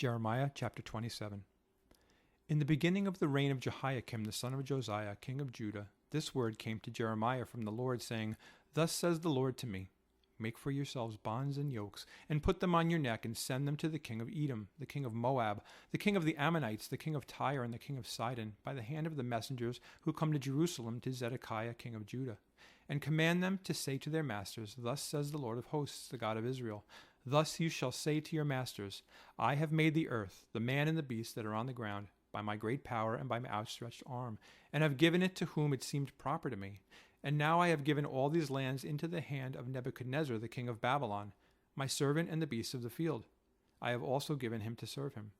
Jeremiah chapter 27. In the beginning of the reign of Jehoiakim the son of Josiah, king of Judah, this word came to Jeremiah from the Lord, saying, Thus says the Lord to me, Make for yourselves bonds and yokes, and put them on your neck, and send them to the king of Edom, the king of Moab, the king of the Ammonites, the king of Tyre, and the king of Sidon, by the hand of the messengers who come to Jerusalem to Zedekiah king of Judah. And command them to say to their masters, Thus says the Lord of hosts, the God of Israel, Thus you shall say to your masters, I have made the earth, the man and the beast that are on the ground, by my great power and by my outstretched arm, and have given it to whom it seemed proper to me. And now I have given all these lands into the hand of Nebuchadnezzar the king of Babylon, my servant and the beasts of the field. I have also given him to serve him.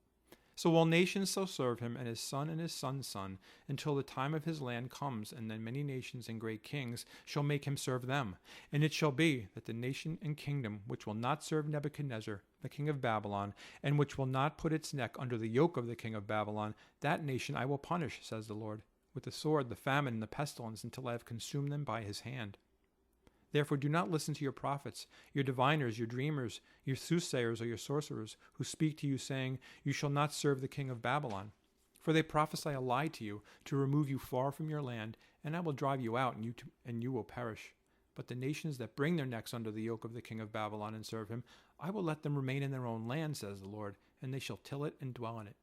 So all nations shall serve him, and his son's son, until the time of his land comes, and then many nations and great kings shall make him serve them. And it shall be that the nation and kingdom which will not serve Nebuchadnezzar, the king of Babylon, and which will not put its neck under the yoke of the king of Babylon, that nation I will punish, says the Lord, with the sword, the famine, and the pestilence, until I have consumed them by his hand. Therefore do not listen to your prophets, your diviners, your dreamers, your soothsayers, or your sorcerers, who speak to you, saying, You shall not serve the king of Babylon. For they prophesy a lie to you, to remove you far from your land, and I will drive you out, and you will perish. But the nations that bring their necks under the yoke of the king of Babylon and serve him, I will let them remain in their own land, says the Lord, and they shall till it and dwell in it.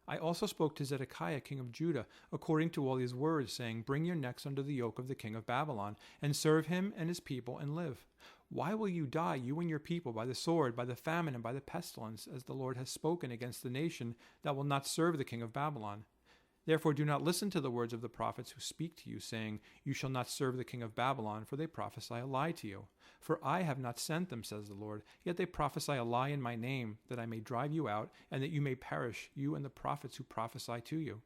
I also spoke to Zedekiah king of Judah, according to all these words, saying, Bring your necks under the yoke of the king of Babylon, and serve him and his people, and live. Why will you die, you and your people, by the sword, by the famine, and by the pestilence, as the Lord has spoken against the nation that will not serve the king of Babylon? Therefore do not listen to the words of the prophets who speak to you, saying, You shall not serve the king of Babylon, for they prophesy a lie to you. For I have not sent them, says the Lord, yet they prophesy a lie in my name, that I may drive you out, and that you may perish, you and the prophets who prophesy to you.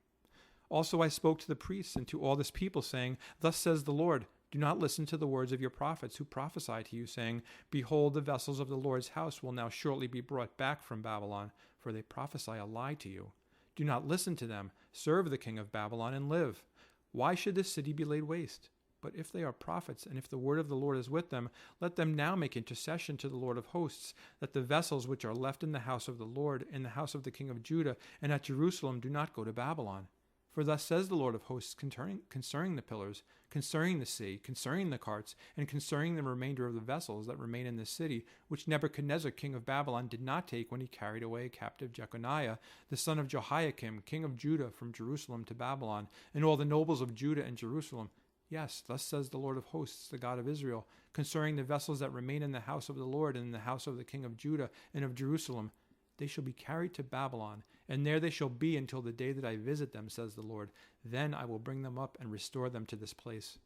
Also I spoke to the priests and to all this people, saying, Thus says the Lord, Do not listen to the words of your prophets who prophesy to you, saying, Behold, the vessels of the Lord's house will now shortly be brought back from Babylon, for they prophesy a lie to you. Do not listen to them. Serve the king of Babylon and live. Why should this city be laid waste? But if they are prophets, and if the word of the Lord is with them, let them now make intercession to the Lord of hosts, that the vessels which are left in the house of the Lord, in the house of the king of Judah, and at Jerusalem do not go to Babylon. For thus says the Lord of hosts concerning the pillars, concerning the sea, concerning the carts, and concerning the remainder of the vessels that remain in the city, which Nebuchadnezzar king of Babylon did not take when he carried away captive Jeconiah, the son of Jehoiakim, king of Judah, from Jerusalem to Babylon, and all the nobles of Judah and Jerusalem. Yes, thus says the Lord of hosts, the God of Israel, concerning the vessels that remain in the house of the Lord and in the house of the king of Judah and of Jerusalem. They shall be carried to Babylon, and there they shall be until the day that I visit them, says the Lord. Then I will bring them up and restore them to this place.